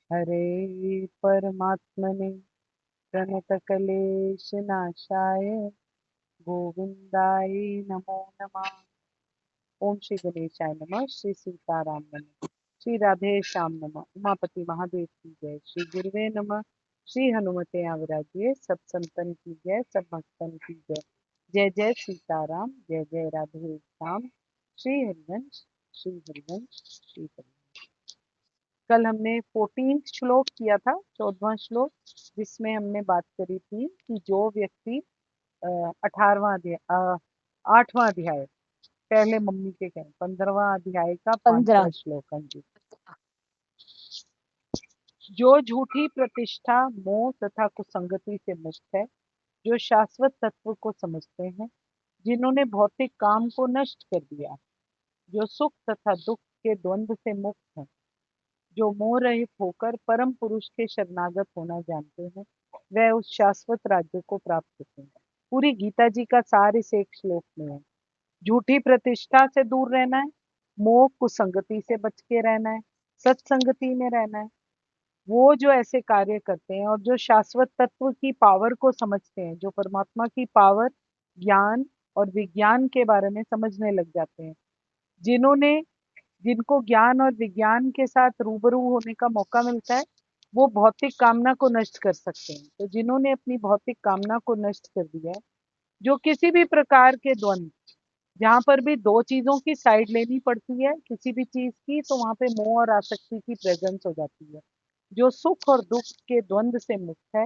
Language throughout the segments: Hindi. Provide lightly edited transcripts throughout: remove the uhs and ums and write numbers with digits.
हरे परमात्मने प्रणतकलेशनाशाय गोविंदाय नमो नमः। ओम श्री गणेशाय नमः। श्री सीताराम नमः। श्री राधे श्याम नमः। उमापति महादेव की जय। श्री गुरुवे नमः। श्री हनुमते आविराजिए। सब संतन की जय, सब भक्तन की जय। जय जय सीताराम, जय जय राधे श्याम। श्री हरिवंश, श्री हरिवंश, श्री हरिवंश। कल हमने 14 श्लोक किया था, 14वां श्लोक, जिसमें हमने बात करी थी कि जो व्यक्ति 18वां अध्याय 8वां अध्याय, पहले मम्मी के कहें 15वां अध्याय का 5वां 15। श्लोक। हाँ जी। जो झूठी प्रतिष्ठा, मोह तथा कुसंगति से मुक्त है, जो शाश्वत तत्व को समझते हैं, जिन्होंने भौतिक काम को नष्ट कर दिया, जो सुख तथा दुख के द्वंद्व से मुक्त है, जो मोह रहित होकर परम पुरुष के शरणागत होना जानते हैं, वह उस शाश्वत राज्य को प्राप्त होते हैं। पूरी गीता जी का सार इस एक श्लोक में है। झूठी प्रतिष्ठा से दूर रहना है, मोह कुसंगति से बच के रहना है, सत्संगति में रहना है। वो जो ऐसे कार्य करते हैं और जो शाश्वत तत्व की पावर को समझते हैं, जो परमात्मा की पावर, ज्ञान और विज्ञान के बारे में समझने लग जाते हैं, जिन्होंने जिनको ज्ञान और विज्ञान के साथ रूबरू होने का मौका मिलता है, वो भौतिक कामना को नष्ट कर सकते हैं। तो जिन्होंने अपनी भौतिक कामना को नष्ट कर दिया है, जो किसी भी प्रकार के द्वंद्व, जहां पर भी दो चीजों की साइड लेनी पड़ती है किसी भी चीज की, तो वहां पे मोह और आसक्ति की प्रेजेंस हो जाती है। जो सुख और दुख के द्वंद्व से मुक्त है,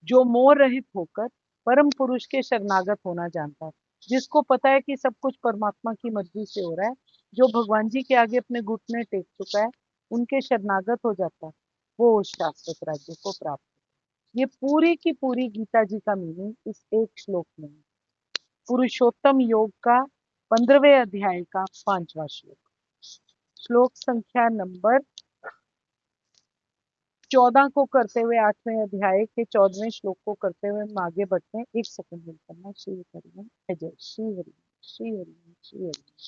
जो मोह रहित होकर परम पुरुष के शरणागत होना जानता है, जिसको पता है कि सब कुछ परमात्मा की मर्जी से हो रहा है, जो भगवान जी के आगे अपने घुटने टेक चुका है, उनके शरणागत हो जाता है, वो उस शाश्वत राज्य को प्राप्त है। ये पूरी की पूरी गीता जी का मीनिंग इस एक श्लोक में है। पुरुषोत्तम योग का 15वें अध्याय का 5वां श्लोक, श्लोक संख्या नंबर 14 को करते हुए 8वें अध्याय के 14वें श्लोक को करते हुए हम आगे बढ़ते हैं। एक सेकंड वेट करना। श्री हरिओम, अजय, श्री हरिओम, श्री हरिओम, श्री हरिओम।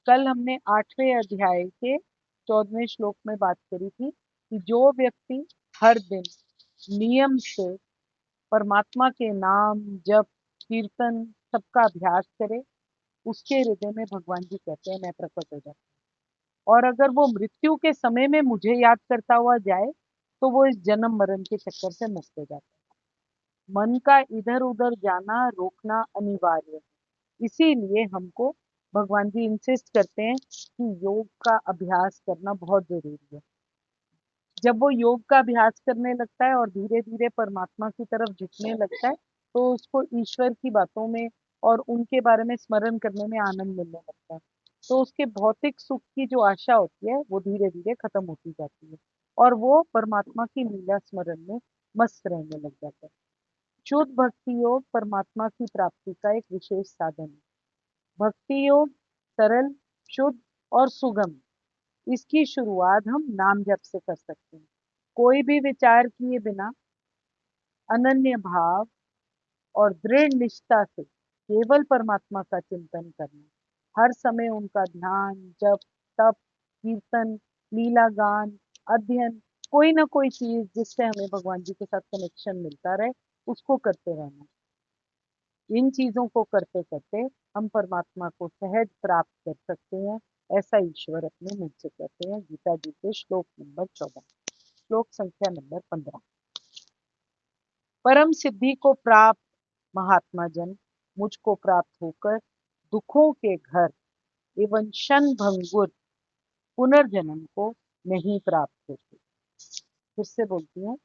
कल हमने 8वें अध्याय के 14वें श्लोक में बात करी थी कि जो व्यक्ति हर दिन नियम से परमात्मा के नाम, जप, कीर्तन सबका अभ्यास करे, उसके हृदय में भगवान जी कहते हैं मैं प्रकट हो जाता हूँ। और अगर वो मृत्यु के समय में मुझे याद करता हुआ जाए, तो वो इस जन्म मरण के चक्कर से मुक्त हो जाता है। मन का इधर उधर जाना रोकना अनिवार्य है। इसीलिए हमको भगवान जी इंसिस्ट करते हैं कि योग का अभ्यास करना बहुत जरूरी है। जब वो योग का अभ्यास करने लगता है और धीरे धीरे परमात्मा की तरफ झुकने लगता है, तो उसको ईश्वर की बातों में और उनके बारे में स्मरण करने में आनंद मिलने लगता है। तो उसके भौतिक सुख की जो आशा होती है, वो धीरे धीरे खत्म होती जाती है और वो परमात्मा की लीला स्मरण में मस्त रहने लग जाता है। शुद्ध भक्ति योग परमात्मा की प्राप्ति का एक विशेष साधन है। भक्ति योग सरल, शुद्ध और सुगम। इसकी शुरुआत हम नाम जप से कर सकते हैं। कोई भी विचार किए बिना अनन्य भाव और दृढ़ निष्ठा से केवल परमात्मा का चिंतन करना, हर समय उनका ध्यान, जप, तप, कीर्तन, लीला गान, अध्ययन, कोई ना कोई चीज जिससे हमें भगवान जी के साथ कनेक्शन मिलता रहे, उसको करते रहना। इन चीजों को करते करते हम परमात्मा को सहज प्राप्त कर सकते हैं, ऐसा ईश्वर अपने मुख से कहते हैं। गीता जी के श्लोक नंबर 14, श्लोक संख्या नंबर 15। परम सिद्धि को प्राप्त महात्मा जन मुझको प्राप्त होकर दुखों के घर एवं शन भंगुर पुनर्जन्म को नहीं प्राप्त होते। फिर से बोलती हूँ,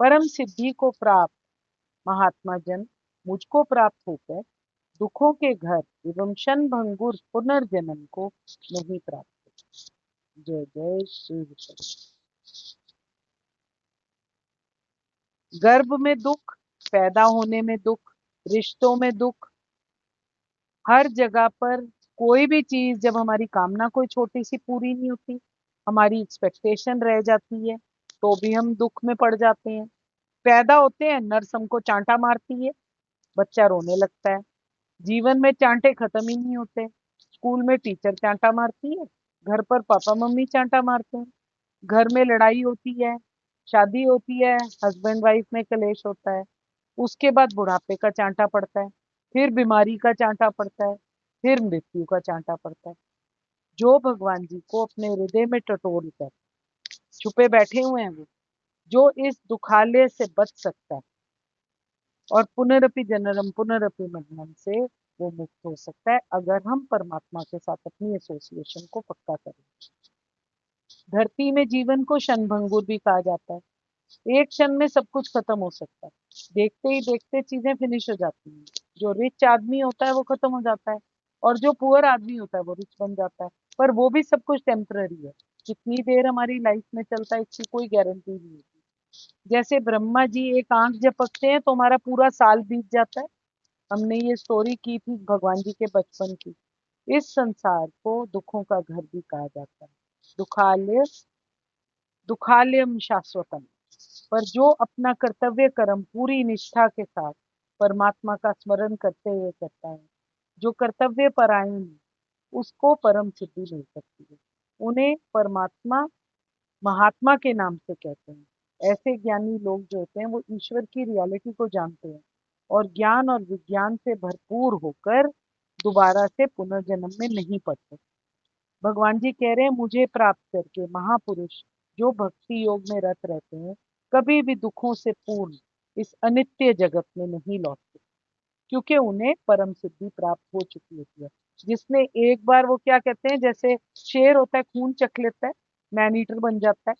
परम सिद्धि को प्राप्त महात्मा जन मुझको प्राप्त होकर दुखों के घर एवं शन भंगुर पुनर्जन्म को नहीं प्राप्त होते। जय जय श्री कृष्ण। गर्भ में दुख, पैदा होने में दुख, रिश्तों में दुख, हर जगह पर कोई भी चीज, जब हमारी कामना कोई छोटी सी पूरी नहीं होती, हमारी एक्सपेक्टेशन रह जाती है, तो भी हम दुख में पड़ जाते हैं। पैदा होते हैं, नर्स हमको चांटा मारती है, बच्चा रोने लगता है। जीवन में चांटे खत्म ही नहीं होते। स्कूल में टीचर चांटा मारती है, घर पर पापा मम्मी चांटा मारते हैं। घर में लड़ाई होती है, शादी होती है, हस्बैंड वाइफ में कलेश होता है, उसके बाद बुढ़ापे का चांटा पड़ता है, फिर बीमारी का चांटा पड़ता है, फिर मृत्यु का चांटा पड़ता है। जो भगवान जी को अपने हृदय में टटोल कर छुपे बैठे हुए हैं, वो जो इस दुखालय से बच सकता है और पुनरपि जननम पुनरपि मरणम से वो मुक्त हो सकता है, अगर हम परमात्मा के साथ अपनी एसोसिएशन को पक्का करें। धरती में जीवन को क्षणभंगुर भी कहा जाता है। एक क्षण में सब कुछ खत्म हो सकता है, देखते ही देखते चीजें फिनिश हो जाती हैं। जो रिच आदमी होता है वो खत्म हो जाता है, और जो पुअर आदमी होता है वो रिच बन जाता है, पर वो भी सब कुछ टेम्पररी है। कितनी देर हमारी लाइफ में चलता है इसकी कोई गारंटी नहीं होती। जैसे ब्रह्मा जी एक आंख झपकते हैं तो हमारा पूरा साल बीत जाता है। हमने ये स्टोरी की थी भगवान जी के बचपन की। इस संसार को दुखों का घर भी कहा जाता है। दुखालय दुखालयम शाश्वतम। पर जो अपना कर्तव्य कर्म पूरी निष्ठा के साथ परमात्मा का स्मरण करते हुए करता है, जो कर्तव्य परायण है, उसको परम सिद्धि मिल सकती है। उन्हें परमात्मा महात्मा के नाम से कहते हैं। ऐसे ज्ञानी लोग जो होते हैं वो ईश्वर की रियलिटी को जानते हैं और ज्ञान और विज्ञान से भरपूर होकर दोबारा से पुनर्जन्म में नहीं पड़ते। भगवान जी कह रहे हैं मुझे प्राप्त करके महापुरुष जो भक्ति योग में रत रहते हैं, कभी भी दुखों से पूर्ण इस अनित्य जगत में नहीं लौटते, क्योंकि उन्हें परम सिद्धि प्राप्त हो चुकी होती है। जिसने एक बार, वो क्या कहते हैं, जैसे शेर होता है खून चख लेता है, मैन ईटर बन जाता है,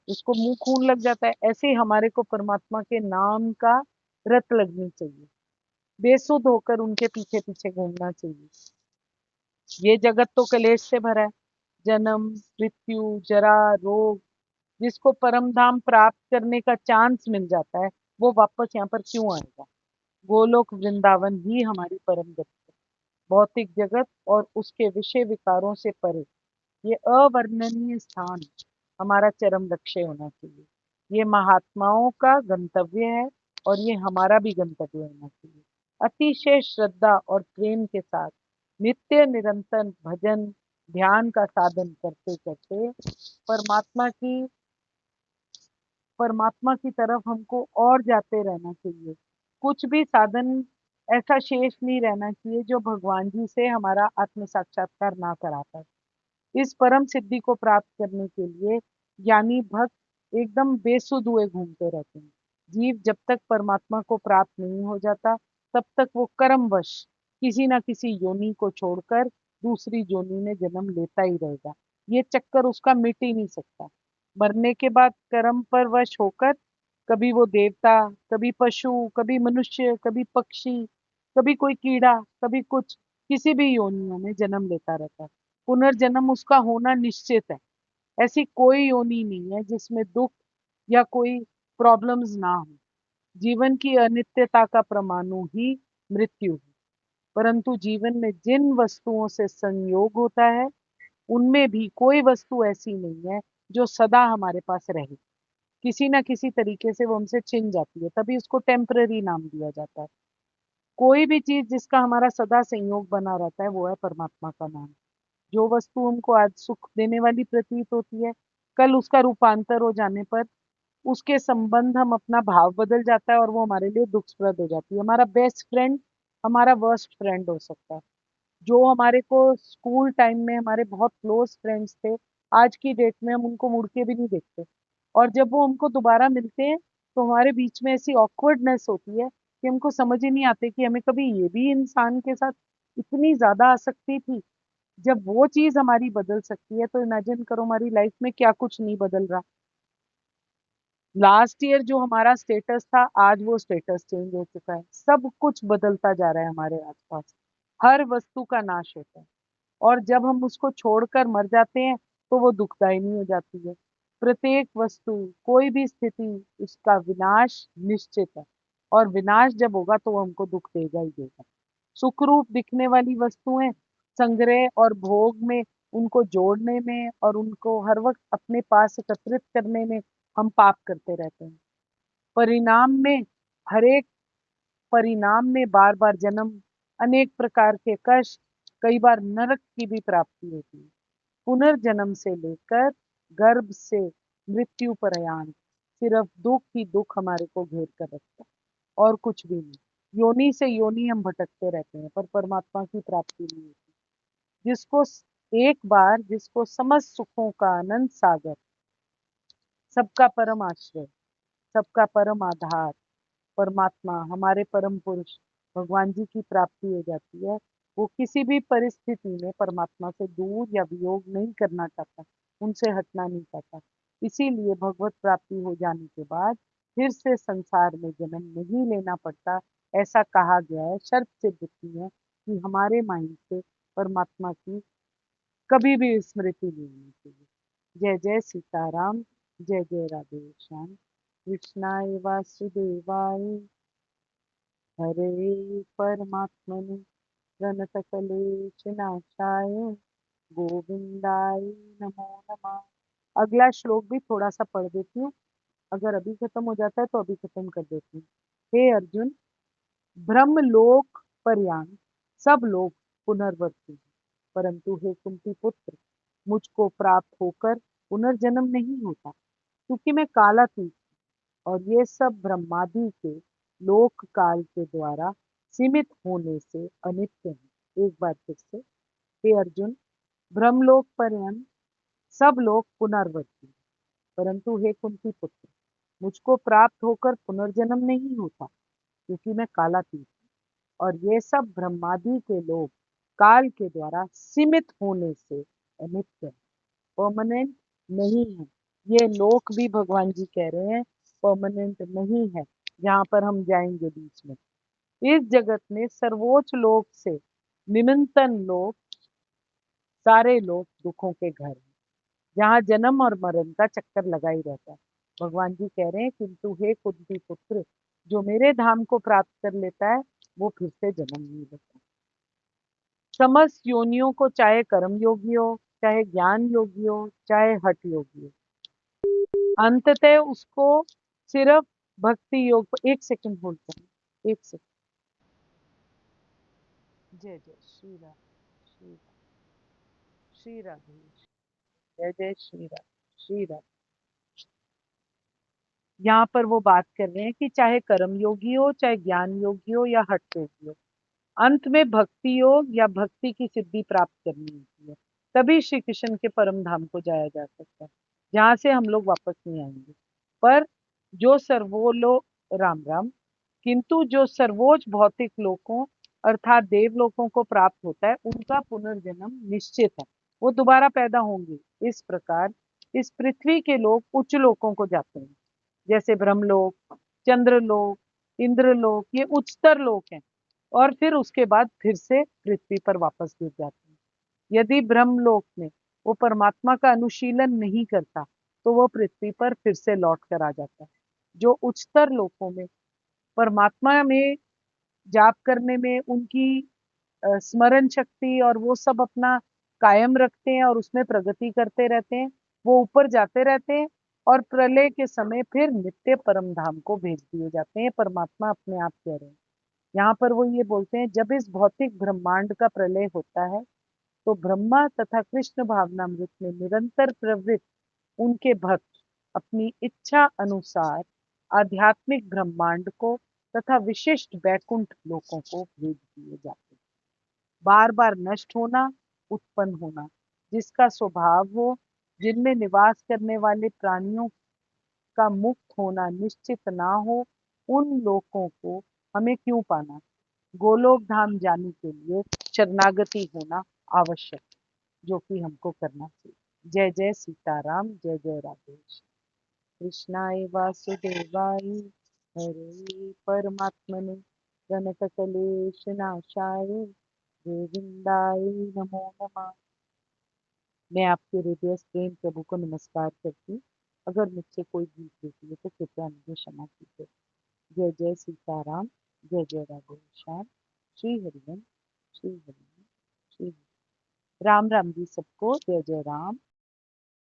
उसको मुंह खून लग जाता है, ऐसे ही हमारे को परमात्मा के नाम का रत लगनी चाहिए, बेसुध होकर उनके पीछे पीछे घूमना चाहिए। ये जगत तो कलेश से भरा है, जन्म मृत्यु जरा रोग। जिसको परम धाम प्राप्त करने का चांस मिल जाता है वो वापस यहाँ पर क्यों आएगा। गोलोक वृंदावन ही हमारी परम गति है। भौतिक जगत और उसके विषय विकारों से परे ये अवर्णनीय स्थान हमारा चरम लक्ष्य होना चाहिए। ये महात्माओं का गंतव्य है और ये हमारा भी गंतव्य होना चाहिए। अतिशय श्रद्धा और प्रेम के साथ नित्य निरंतर भजन ध्यान का साधन करते करते परमात्मा की परमात्मा की तरफ हमको और जाते रहना चाहिए। कुछ भी साधन ऐसा शेष नहीं रहना चाहिए जो भगवान जी से हमारा आत्म साक्षात्कार ना करा पाए। इस परम सिद्धि को प्राप्त करने के लिए ज्ञानी भक्त एकदम बेसुध हुए घूमते रहते हैं। जीव जब तक परमात्मा को प्राप्त नहीं हो जाता तब तक वो कर्मवश किसी ना किसी योनि को छोड़कर दूसरी योनि में जन्म लेता ही रहेगा। ये चक्कर उसका मिट ही नहीं सकता। मरने के बाद कर्म पर वश होकर कभी वो देवता, कभी पशु, कभी मनुष्य, कभी पक्षी, कभी कोई कीड़ा, कभी कुछ, किसी भी योनियों में जन्म लेता रहता है। पुनर्जन्म उसका होना निश्चित है। ऐसी कोई योनि नहीं है जिसमें दुख या कोई प्रॉब्लम्स ना हो। जीवन की अनित्यता का परमाणु ही मृत्यु है। परंतु जीवन में जिन वस्तुओं से संयोग होता है उनमें भी कोई वस्तु ऐसी नहीं है जो सदा हमारे पास रहे। किसी ना किसी तरीके से वो हमसे छिन जाती है, तभी उसको टेम्पररी नाम दिया जाता है। कोई भी चीज जिसका हमारा सदा संयोग बना रहता है वो है परमात्मा का नाम। जो वस्तु हमको आज सुख देने वाली प्रतीत होती है, कल उसका रूपांतर हो जाने पर उसके संबंध हम अपना भाव बदल जाता है और वो हमारे लिए दुखप्रद हो जाती है। हमारा बेस्ट फ्रेंड हमारा वर्स्ट फ्रेंड हो सकता है। जो हमारे को स्कूल टाइम में हमारे बहुत क्लोज फ्रेंड्स थे, आज की डेट में हम उनको मुड़ के भी नहीं देखते, और जब वो हमको दोबारा मिलते हैं तो हमारे बीच में ऐसी ऑकवर्डनेस होती है कि हमको समझ ही नहीं आते कि हमें कभी ये भी इंसान के साथ इतनी ज्यादा आसक्ति थी। जब वो चीज हमारी बदल सकती है तो इमेजिन करो हमारी लाइफ में क्या कुछ नहीं बदल रहा। लास्ट ईयर जो हमारा स्टेटस था आज वो स्टेटस चेंज हो चुका है। सब कुछ बदलता जा रहा है हमारे आसपास। हर वस्तु का नाश होता है और जब हम उसको छोड़कर मर जाते हैं तो वो दुखदायिनी हो जाती है। प्रत्येक वस्तु, कोई भी स्थिति, उसका विनाश निश्चित है और विनाश जब होगा तो वो हमको दुख देगा ही देगा। सुखरूप दिखने वाली वस्तुएं संग्रह और भोग में, उनको जोड़ने में और उनको हर वक्त अपने पास एकत्रित करने में हम पाप करते रहते हैं। परिणाम में हरेक परिणाम में बार बार जन्म, अनेक प्रकार के कष्ट, कई बार नरक की भी प्राप्ति होती है। पुनर्जन्म से लेकर गर्भ से मृत्यु प्रयाण, सिर्फ दुख ही दुख हमारे को घेर कर रखता है और कुछ भी नहीं। योनि से योनि हम भटकते रहते हैं पर परमात्मा की प्राप्ति नहीं होती। जिसको एक बार जिसको समस्त सुखों का आनंद सागर, सबका परम आश्रय, सबका परम आधार परमात्मा, हमारे परम पुरुष भगवान जी की प्राप्ति हो जाती है, वो किसी भी परिस्थिति में परमात्मा से दूर या वियोग नहीं करना चाहता, उनसे हटना नहीं चाहता। इसीलिए भगवत प्राप्ति हो जाने के बाद फिर से संसार में जन्म नहीं लेना पड़ता। ऐसा कहा गया है, शर्त से होती है कि हमारे माइंड से परमात्मा की कभी भी स्मृति नहीं होनी चाहिए। जय जय सीताराम, जय जय राधे श्याम। कृष्णाय वासुदेवाय, हरे परमात्मने प्रणतकलेशनाशाय, गोविंदाय नमो नमः। अगला श्लोक भी थोड़ा सा पढ़ देती हूँ, अगर अभी खत्म हो जाता है तो अभी खत्म कर देती हूँ। हे अर्जुन, ब्रह्मलोक पर्यंत सब लोग पुनर्वसी हैं, परंतु हे कुंती पुत्र, मुझको प्राप्त होकर पुनर्जन्म नहीं होता, क्योंकि मैं कालातीत और ये सब ब्रह्मादि के लोक काल के द्वारा सीमित होने से अनित्य है। एक बार फिर से, हे अर्जुन, ब्रह्मलोक पर्यंत सब लोग पुनर्वसी हैं, परंतु हे कुंती पुत्र, मुझको प्राप्त होकर पुनर्जन्म नहीं होता, क्योंकि मैं कालातीत हूँ और ये सब ब्रह्मादि के लोग काल के द्वारा सीमित होने से अनित्य है, परमानेंट नहीं है। ये लोक भी भगवान जी कह रहे हैं परमानेंट नहीं है, जहाँ पर हम जाएंगे बीच में। इस जगत में सर्वोच्च लोक से निमंत्रण लोक सारे लोग दुखों के घर हैं, जहाँ जन्म और मरण का चक्कर लगा ही रहता है। भगवान जी कह रहे हैं, किंतु हे कुंती पुत्र, जो मेरे धाम को प्राप्त कर लेता है वो फिर से जन्म नहीं लेता। समस्त योनियों को, चाहे कर्म योगी हो, चाहे ज्ञान योगी हो, चाहे हठ योगी हो, अंततः उसको सिर्फ भक्ति योग। एक सेकंड होल्ड करना, एक सेकंड। जय जय श्री राम, श्री राम, श्री राधे, जय जय श्री राम, श्री राम। यहाँ पर वो बात कर रहे हैं कि चाहे कर्म योगी हो, चाहे ज्ञान योगी हो या हठ योगी हो, अंत में भक्ति योग या भक्ति की सिद्धि प्राप्त करनी होती है, तभी श्री कृष्ण के परम धाम को जाया जा सकता है, जहाँ से हम लोग वापस नहीं आएंगे। पर जो सर्वोलो राम राम, किंतु जो सर्वोच्च भौतिक लोकों अर्थात देवलोकों को प्राप्त होता है, उनका पुनर्जन्म निश्चित है, वो दोबारा पैदा होंगे। इस प्रकार इस पृथ्वी के लोग उच्च लोकों को जाते हैं, जैसे ब्रह्मलोक, चंद्रलोक, इंद्रलोक, ये उच्चतर लोक हैं, और फिर उसके बाद फिर से पृथ्वी पर वापस गिर जाते हैं। यदि ब्रह्मलोक में वो परमात्मा का अनुशीलन नहीं करता तो वो पृथ्वी पर फिर से लौट कर आ जाता है। जो उच्चतर लोकों में परमात्मा में जाप करने में उनकी स्मरण शक्ति और वो सब अपना कायम रखते हैं और उसमें प्रगति करते रहते हैं, वो ऊपर जाते रहते हैं और प्रलय के समय फिर नित्य परम धाम को भेज दिए जाते हैं। परमात्मा अपने आप कह रहे हैं यहाँ पर, वो ये बोलते हैं, जब इस भौतिक ब्रह्मांड का प्रलय होता है तो ब्रह्मा तथा कृष्ण भावनामृत में निरंतर प्रवृत्त उनके भक्त अपनी इच्छा अनुसार आध्यात्मिक ब्रह्मांड को तथा विशिष्ट वैकुंठ लोकों को भेज दिए जाते हैं। बार बार नष्ट होना, उत्पन्न होना, जिसका स्वभाव हो, जिनमें निवास करने वाले प्राणियों का मुक्त होना निश्चित ना हो, उन लोकों को हमें क्यों पाना? गोलोक धाम जाने के लिए शरणागति होना आवश्यक, जो कि हमको करना चाहिए। जय जय सीताराम, जय जय राधे। कृष्णाय वासुदेवाय, हरे परमात्मने प्रणतकलेशनाशाय, गोविंदाय नमो नमः। मैं आपके हृदय प्रेम प्रभु को नमस्कार करती हूँ। अगर मुझसे कोई भूल होती है तो कृपया मुझे क्षमा कीजिए। जय जय सीताराम, जय जय राधे श्याम। श्री हरिओम, श्री हरिओम, श्री हरि। राम राम जी सबको, जय जय राम।